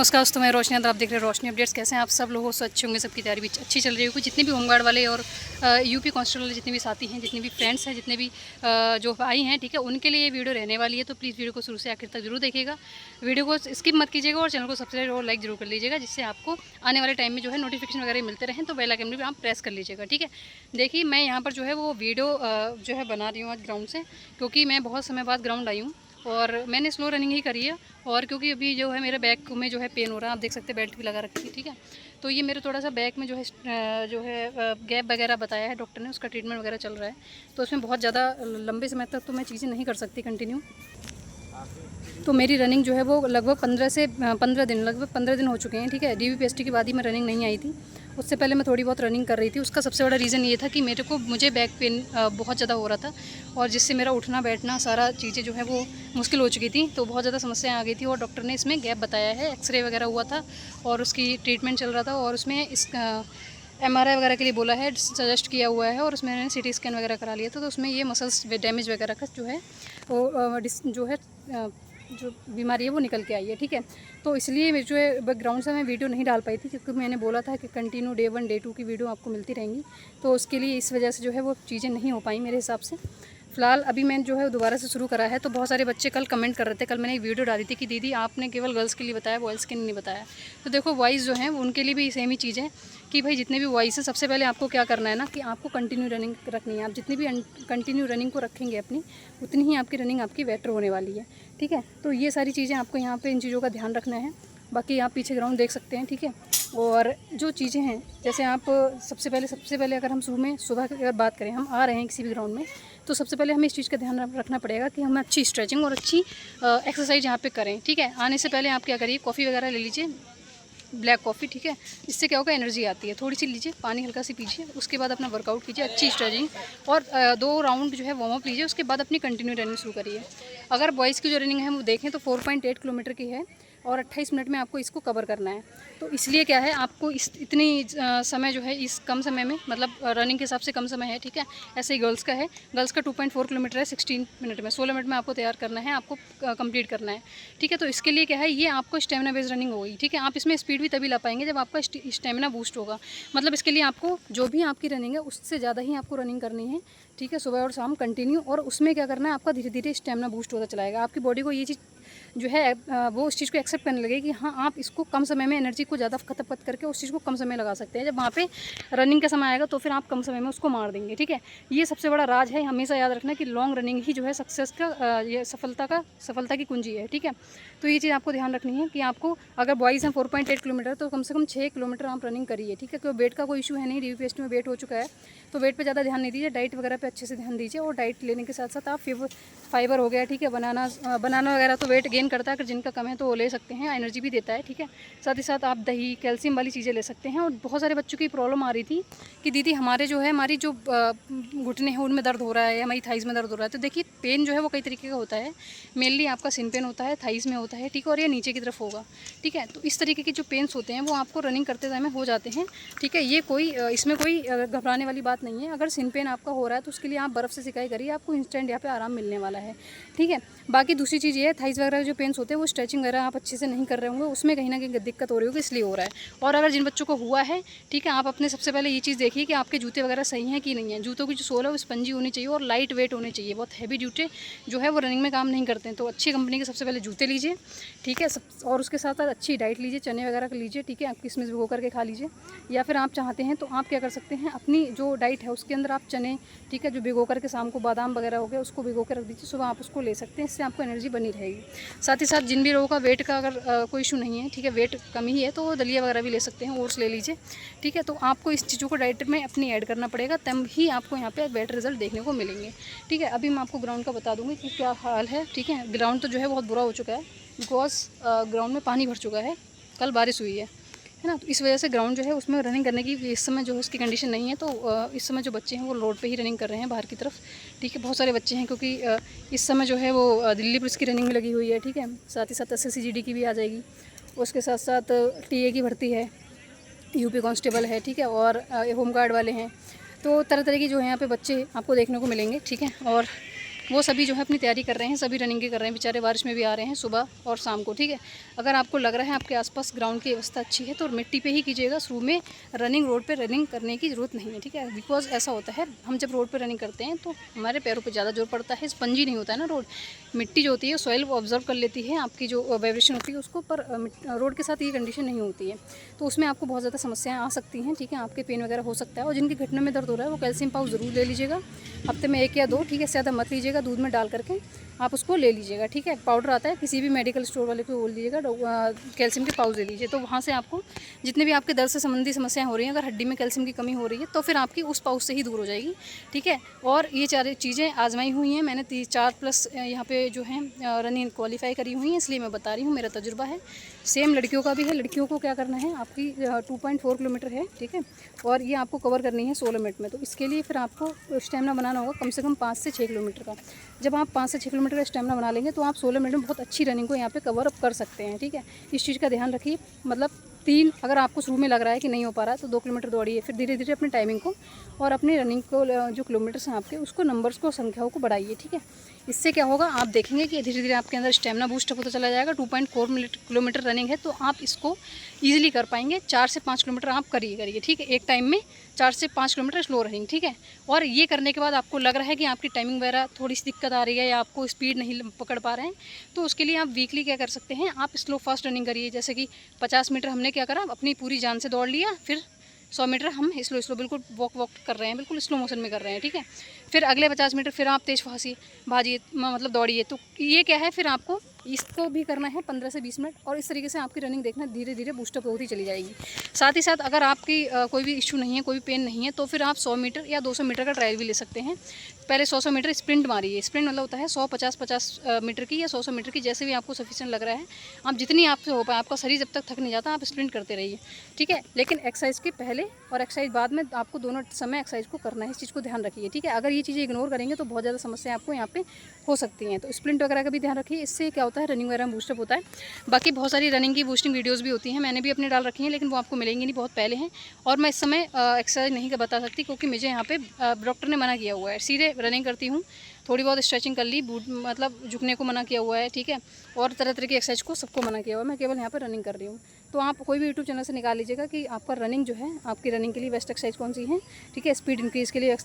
नमस्कार दोस्तों, मैं रोशनी, आप देख रहे हैं रोशनी अपडेट्स। कैसे हैं आप सब लोगों से? अच्छे होंगे, सबकी तैयारी भी अच्छी चल रही होगी। जितने भी होमगार्ड वाले और यूपी कांस्टेबल वाले जितने भी साथी हैं, जितने भी फ्रेंड्स हैं, जितने भी जो भाई हैं, ठीक है, उनके लिए ये वीडियो रहने वाली है। तो प्लीज़ वीडियो को शुरू से आखिर तक जरूर देखिएगा, वीडियो को स्किप मत कीजिएगा और चैनल को सब्सक्राइब और लाइक जरूर कर लीजिएगा, जिससे आपको आने वाले टाइम में जो है नोटिफिकेशन वगैरह मिलते रहें। तो बेल आइकन भी आप प्रेस कर लीजिएगा, ठीक है। देखिए, मैं यहाँ पर जो है वो वीडियो जो है बना रही हूँ आज ग्राउंड से, क्योंकि मैं बहुत समय बाद ग्राउंड आई हूँ और मैंने स्लो रनिंग ही करी है। और क्योंकि अभी जो है मेरे बैक में जो है पेन हो रहा है, आप देख सकते हैं, बेल्ट भी लगा रखी है, ठीक है। तो ये मेरे थोड़ा सा बैक में जो है गैप वगैरह बताया है डॉक्टर ने, उसका ट्रीटमेंट वगैरह चल रहा है। तो उसमें बहुत ज़्यादा लंबे समय तक तो मैं चीज़ें नहीं कर सकती कंटिन्यू। तो मेरी रनिंग जो है वो लगभग 15 दिन हो चुके हैं, ठीक है। DVPST के बाद ही मैं रनिंग नहीं आई थी। उससे पहले मैं थोड़ी बहुत रनिंग कर रही थी। उसका सबसे बड़ा रीज़न ये था कि मुझे बैक पेन बहुत ज़्यादा हो रहा था, और जिससे मेरा उठना बैठना सारा चीज़ें जो है वो मुश्किल हो चुकी थी। तो बहुत ज़्यादा समस्याएं आ गई थी और डॉक्टर ने इसमें गैप बताया है। एक्सरे वगैरह हुआ था और उसकी ट्रीटमेंट चल रहा था, और उसमें MRI वगैरह के लिए बोला है, सजेस्ट किया हुआ है। और उसमें मैंने CT स्कैन वगैरह करा लिया था। तो उसमें ये मसल्स डैमेज वगैरह का जो है वो जो है जो बीमारी है वो निकल के आई है, ठीक है। तो इसलिए मैं जो है बैकग्राउंड से मैं वीडियो नहीं डाल पाई थी, क्योंकि मैंने बोला था कि कंटिन्यू Day 1 Day 2 की वीडियो आपको मिलती रहेंगी। तो उसके लिए इस वजह से जो है वो चीज़ें नहीं हो पाई मेरे हिसाब से। फ़िलहाल अभी मैंने जो है दोबारा से शुरू करा है। तो बहुत सारे बच्चे कल कमेंट कर रहे थे, कल मैंने एक वीडियो डाली थी कि दीदी आपने केवल गर्ल्स के लिए बताया, बॉयज़ के लिए नहीं बताया। तो देखो, बॉयज़ जो हैं उनके लिए भी सेम ही चीज़ है कि भाई जितने भी बॉयज़ हैं, सबसे पहले आपको क्या करना है ना, कि आपको कंटिन्यू रनिंग रखनी है। आप जितनी भी कंटिन्यू रनिंग को रखेंगे अपनी, उतनी ही आपकी रनिंग आपकी बेटर होने वाली है, ठीक है। तो ये सारी चीज़ें आपको यहाँ पे इन चीज़ों का ध्यान रखना है। बाकी आप पीछे ग्राउंड देख सकते हैं, ठीक है। और जो चीज़ें हैं, जैसे आप सबसे पहले अगर हम सुबह की अगर बात करें, हम आ रहे हैं किसी भी ग्राउंड में, तो सबसे पहले हमें इस चीज़ का ध्यान रखना पड़ेगा कि हम अच्छी स्ट्रेचिंग और अच्छी एक्सरसाइज यहाँ पे करें, ठीक है। आने से पहले आप क्या करिए, कॉफ़ी वगैरह ले लीजिए, ब्लैक कॉफ़ी, ठीक है। इससे क्या होगा, एनर्जी आती है। थोड़ी सी लीजिए, पानी हल्का सी पीजिए, उसके बाद अपना वर्कआउट कीजिए, अच्छी स्ट्रेचिंग, और 2 राउंड जो है वार्म अप लीजिए। उसके बाद अपनी कंटिन्यू रनिंग शुरू करिए। अगर बॉयज़ की जो रनिंग है वो देखें तो 4.8 किलोमीटर की है, और 28 मिनट में आपको इसको कवर करना है। तो इसलिए क्या है, आपको इतनी समय जो है, इस कम समय में, मतलब रनिंग के हिसाब से कम समय है, ठीक है। ऐसे ही गर्ल्स का है, गर्ल्स का 2.4 किलोमीटर है, 16 मिनट में, 16 मिनट में आपको तैयार करना है, आपको कंप्लीट करना है, ठीक है। तो इसके लिए क्या है, ये आपको स्टेमिना बेस्ड रनिंग होगी, ठीक है। आप इसमें स्पीड भी तभी ला पाएंगे जब आपका स्टेमिना बूस्ट होगा। मतलब इसके लिए आपको जो भी आपकी रनिंग है उससे ज़्यादा ही आपको रनिंग करनी है, ठीक है, सुबह और शाम कंटिन्यू। और उसमें क्या करना है, आपका धीरे धीरे स्टेमिना बूस्ट होता चलाएगा। आपकी बॉडी को ये चीज़ जो है वो उस चीज़ को एक्सेप्ट करने लगे कि हाँ, आप इसको कम समय में एनर्जी को ज़्यादा खपत करके उस चीज़ को कम समय लगा सकते हैं। जब वहाँ पे रनिंग का समय आएगा तो फिर आप कम समय में उसको मार देंगे, ठीक है। ये सबसे बड़ा राज है, हमेशा याद रखना कि लॉन्ग रनिंग ही जो है सक्सेस का ये सफलता की कुंजी है, ठीक है। तो ये चीज़ आपको ध्यान रखनी है कि आपको, अगर बॉयज़ हैं 4.8 किलोमीटर, तो कम से कम 6 किलोमीटर आप रनिंग करिए, ठीक है। क्योंकि वेट का कोई इशू है नहीं, DVPST में वेट हो चुका है, तो वेट पे ज़्यादा ध्यान नहीं दीजिए, डाइट वगैरह पे अच्छे से ध्यान दीजिए। और डाइट लेने के साथ साथ आप फाइबर हो गया, ठीक है, बनाना वगैरह तो वेट गेन करता है, अगर जिनका कम है तो वो ले सकते हैं, एनर्जी भी देता है, ठीक है। साथ ही साथ आप दही, कैल्शियम वाली चीज़ें ले सकते हैं। और बहुत सारे बच्चों की प्रॉब्लम आ रही थी कि दीदी हमारे जो है, हमारी जो घुटने हैं उनमें दर्द हो रहा है, हमारी थाइज़ में दर्द हो रहा है। तो देखिए, पेन जो है वो कई तरीके का होता है। मेनली आपका सिन पेन होता है, थाइज़ में होता है, ठीक है, और ये नीचे की तरफ होगा, ठीक है। तो इस तरीके के जो पेन्स होते हैं वो आपको रनिंग करते समय हो जाते हैं, ठीक है। ये कोई इसमें कोई घबराने वाली बात नहीं है। अगर सिन पेन आपका हो रहा है तो उसके लिए आप बर्फ़ से सिकाई करिए, आपको इंस्टेंट यहाँ पे आराम मिलने वाला है, ठीक है। बाकी दूसरी चीज़ ये है, थाइज़ वगैरह जो पेन्स होते हैं वो स्ट्रेचिंग वगैरह आप अच्छे से नहीं कर रहे होंगे, उसमें कहीं ना कहीं दिक्कत हो रही होगी, इसलिए हो रहा है। और अगर जिन बच्चों को हुआ है, ठीक है, आप अपने सबसे पहले ये चीज़ देखिए कि आपके जूते वगैरह सही हैं कि नहीं है। जूतों की जो सोल है वो स्पंजी होनी चाहिए और लाइट वेट होने चाहिए। बहुत हैवी जूते जो है वो रनिंग में काम नहीं करते हैं। तो अच्छी कंपनी के सबसे पहले जूते लीजिए, ठीक है, और उसके साथ साथ अच्छी डाइट लीजिए, चने वगैरह का लीजिए, ठीक है। आप किसमिस भिगो करके खा लीजिए, या फिर आप चाहते हैं तो आप क्या कर सकते हैं, अपनी जो डाइट है उसके अंदर आप चने, ठीक है, जो भिगो करके शाम को बादाम वगैरह हो गया उसको भिगो के रख दीजिए, सुबह आप उसको ले सकते हैं, इससे आपको एनर्जी बनी रहेगी। साथ ही साथ जिन भी लोगों का वेट का अगर कोई इशू नहीं है, ठीक है, वेट कमी ही है, तो दलिया वगैरह भी ले सकते हैं, ओट्स ले लीजिए, ठीक है। तो आपको इस चीज़ों को डाइट में अपनी ऐड करना पड़ेगा, तब ही आपको यहाँ पे बेटर रिजल्ट देखने को मिलेंगे, ठीक है। अभी मैं आपको ग्राउंड का बता दूँगी कि क्या हाल है, ठीक है। ग्राउंड तो जो है बहुत बुरा हो चुका है, बिकॉज ग्राउंड में पानी भर चुका है, कल बारिश हुई है ना। तो इस वजह से ग्राउंड जो है उसमें रनिंग करने की इस समय जो है उसकी कंडीशन नहीं है। तो इस समय जो बच्चे हैं वो रोड पे ही रनिंग कर रहे हैं बाहर की तरफ, ठीक है। बहुत सारे बच्चे हैं, क्योंकि इस समय जो है वो दिल्ली पुलिस की रनिंग में लगी हुई है, ठीक है। साथ ही साथ SSC GD की भी आ जाएगी, उसके साथ साथ TA की भर्ती है, UP कांस्टेबल है, ठीक है, और होमगार्ड वाले हैं। तो तरह तरह की जो है यहाँ पे बच्चे आपको देखने को मिलेंगे, ठीक है। और वो सभी जो है अपनी तैयारी कर रहे हैं, सभी रनिंग के कर रहे हैं, बेचारे बारिश में भी आ रहे हैं सुबह और शाम को, ठीक है। अगर आपको लग रहा है आपके आसपास ग्राउंड की व्यवस्था अच्छी है तो मिट्टी पे ही कीजिएगा, शुरू में रनिंग रोड पे रनिंग करने की ज़रूरत नहीं है, ठीक है। बिकॉज ऐसा होता है, हम जब रोड पे रनिंग करते हैं तो हमारे पैरों पे ज़्यादा जोर पड़ता है, स्पंजी नहीं होता है ना रोड, मिट्टी जो होती है सॉइल वो ऑब्जर्व कर लेती है आपकी जो वाइब्रेशन होती है उसको, पर रोड के साथ ये कंडीशन नहीं होती है, तो उसमें आपको बहुत ज़्यादा समस्याएं आ सकती हैं, ठीक है। आपके पेन वगैरह हो सकता है, और जिनके घुटनों में दर्द हो रहा है वो कैल्शियम पाउच ज़रूर ले लीजिएगा, हफ्ते में 1 या 2, ठीक है, ज़्यादा मत लीजिएगा, दूध में डाल करके आप उसको ले लीजिएगा, ठीक है। पाउडर आता है, किसी भी मेडिकल स्टोर वाले को बोल दीजिएगा कैल्शियम के पाउच ले लीजिए, तो वहाँ से आपको जितने भी आपके दर्द से संबंधी समस्याएं हो रही हैं, अगर हड्डी में कैल्शियम की कमी हो रही है तो फिर आपकी उस पाउच से ही दूर हो जाएगी, ठीक है। और ये 4 चीज़ें आजमाई हुई हैं मैंने, 4+ यहाँ पे जो है रनिंग क्वालिफाई करी हुई हैं, इसलिए मैं बता रही हूँ, मेरा तजुर्बा है। सेम लड़कियों का भी है। लड़कियों को क्या करना है, आपकी 2.4 किलोमीटर है, ठीक है, और ये आपको कवर करनी है 16 मिनट में, तो इसके लिए फिर आपको स्टेमिना बनाना होगा कम से कम 5 से 6 किलोमीटर का। जब आप 5 से 6 किलोमीटर का स्टेमिना बना लेंगे तो आप 16 मिनट में बहुत अच्छी रनिंग को यहाँ पे कवर अप कर सकते हैं, ठीक है। इस चीज़ का ध्यान रखिए, मतलब 3, अगर आपको शुरू में लग रहा है कि नहीं हो पा रहा है तो 2 किलोमीटर दौड़िए, फिर धीरे धीरे अपनी टाइमिंग को और अपनी रनिंग को जो किलोमीटर्स हैं आपके उसको नंबर्स को संख्याओं को बढ़ाइए, ठीक है। इससे क्या होगा, आप देखेंगे कि धीरे धीरे आपके अंदर स्टेमिना बूस्ट होता चला जाएगा। 2.4 किलोमीटर रनिंग है तो आप इसको ईजिली कर पाएंगे। 4 से 5 किलोमीटर आप करिए, ठीक है, एक टाइम में 4 से 5 किलोमीटर स्लो रनिंग, ठीक है। और ये करने के बाद आपको लग रहा है कि आपकी टाइमिंग वगैरह थोड़ी सी दिक्कत आ रही है या आपको स्पीड नहीं पकड़ पा रहे हैं, तो उसके लिए आप वीकली क्या कर सकते हैं, आप स्लो फास्ट रनिंग करिए। जैसे कि 50 मीटर हमने क्या करा, अपनी पूरी जान से दौड़ लिया, फिर 100 मीटर हम स्लो बिल्कुल वॉक कर रहे हैं, बिल्कुल स्लो मोशन में कर रहे हैं, ठीक है। फिर अगले 50 मीटर फिर आप तेज़ भाजिए, मतलब दौड़िए। तो ये क्या है, फिर आपको इसको भी करना है 15 से 20 मिनट, और इस तरीके से आपकी रनिंग देखना धीरे धीरे बूस्टअप होती चली जाएगी। साथ ही साथ अगर आपकी कोई भी इशू नहीं है, कोई भी पेन नहीं है, तो फिर आप 100 मीटर या 200 मीटर का ट्रायल भी ले सकते हैं। पहले 100 मीटर स्प्रिंट मारिए। स्प्रिंट मतलब होता है 100-50 मीटर की या 100 मीटर की, जैसे भी आपको सफिशिएंट लग रहा है। आप जितनी आपसे हो पाए, आपका शरीर जब तक थक नहीं जाता आप स्प्रिंट करते रहिए, ठीक है। लेकिन एक्सरसाइज के पहले और एक्सरसाइज बाद में आपको दोनों समय एक्सरसाइज को करना है, इस चीज़ को ध्यान रखिए, ठीक है। अगर ये चीज़ें इग्नोर करेंगे तो बहुत ज़्यादा समस्या आपको यहाँ पे हो सकती हैं। तो स्प्रिंट वगैरह का भी ध्यान रखिए, इससे क्या होता है, रनिंग वगैरह में बूस्टअप होता है। बाकी बहुत सारी रनिंग की बूस्टिंग वीडियोज़ भी होती हैं, मैंने भी अपने डाल रखी हैं, लेकिन वो आपको मिलेंगी नहीं, बहुत पहले हैं। और मैं इस समय एक्सरसाइज नहीं बता सकती क्योंकि मुझे यहाँ पे डॉक्टर ने मना किया हुआ है। सीधे रनिंग करती हूँ, थोड़ी बहुत स्ट्रेचिंग कर ली, बूट मतलब झुकने को मना किया हुआ है, ठीक है, और तरह तरह की एक्सरसाइज को सबको मना किया हुआ है। मैं केवल यहाँ पर रनिंग कर रही हूँ। तो आप कोई भी यूट्यूब चैनल से निकाल लीजिएगा कि आपका रनिंग जो है, आपकी रनिंग के लिए बेस्ट एक्सरसाइज कौन सी है, ठीक है, स्पीड इंक्रीज़ के लिए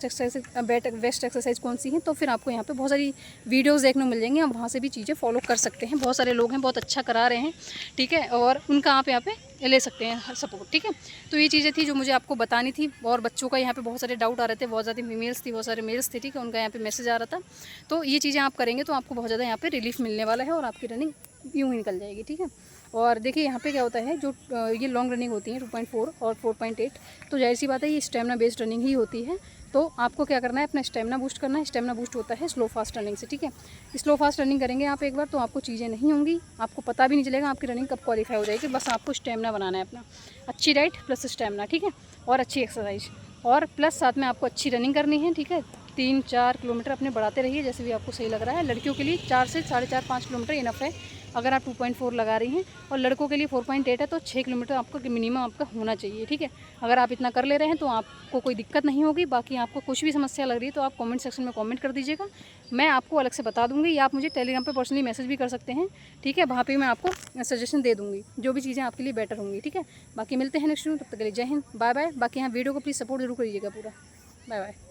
बेस्ट एक्सरसाइज कौन सी है, तो फिर आपको यहाँ पे बहुत सारी वीडियोस देखने को मिल जाएंगी, आप वहाँ से भी चीज़ें फॉलो कर सकते हैं। बहुत सारे लोग हैं, बहुत अच्छा करा रहे हैं, ठीक है, और उनका आप यहाँ पे ले सकते हैं सपोर्ट, ठीक है। तो ये चीज़ें थी जो मुझे आपको बतानी थी। और बच्चों का यहाँ पे बहुत सारे डाउट आ रहे थे, बहुत ज़्यादा फीमेल्स थी, बहुत सारे मेल्स थे, ठीक है, उनका यहाँ पे मैसेज आ रहा था। तो ये चीज़ें आप करेंगे तो आपको बहुत ज़्यादा यहाँ पे रिलीफ मिलने वाला है और आपकी रनिंग यूँ ही निकल जाएगी, ठीक है। और देखिए यहाँ पे क्या होता है, जो ये लॉन्ग रनिंग होती है 2.4 और 4.8, तो जाहिर सी बात है ये स्टेमिना बेस्ड रनिंग ही होती है। तो आपको क्या करना है, अपना स्टेमिना बूस्ट करना है। स्टेमिना बूस्ट होता है स्लो फास्ट रनिंग से, ठीक है। स्लो फास्ट रनिंग करेंगे आप एक बार तो आपको चीज़ें नहीं होंगी, आपको पता भी नहीं चलेगा आपकी रनिंग कब क्वालिफाई हो जाएगी। बस आपको स्टेमिना बनाना है अपना, अच्छी डाइट प्लस स्टेमिना, ठीक है, और अच्छी एक्सरसाइज, और प्लस साथ में आपको अच्छी रनिंग करनी है, ठीक है। 3-4 किलोमीटर अपने बढ़ाते रहिए जैसे भी आपको सही लग रहा है। लड़कियों के लिए 4 से 4.5-5 किलोमीटर इनफ है अगर आप 2.4 लगा रही हैं, और लड़कों के लिए 4.8 है तो 6 किलोमीटर आपका मिनिमम आपका होना चाहिए, ठीक है। अगर आप इतना कर ले रहे हैं तो आपको कोई दिक्कत नहीं होगी। बाकी आपको कुछ भी समस्या लग रही है तो आप कमेंट सेक्शन में कमेंट कर दीजिएगा, मैं आपको अलग से बता दूंगी, या आप मुझे टेलीग्राम पे पर्सनली मैसेज भी कर सकते हैं, ठीक है। वहाँ पे मैं आपको सजेशन दे दूँगी जो भी चीज़ें आपके लिए बेटर होंगी, ठीक है। बाकी मिलते हैं नेक्स्ट वीडियो, तब तक के लिए जय हिंद, बाय बाय। बाकी यहाँ वीडियो को प्लीज़ सपोर्ट जरूर करिएगा पूरा। Bye bye.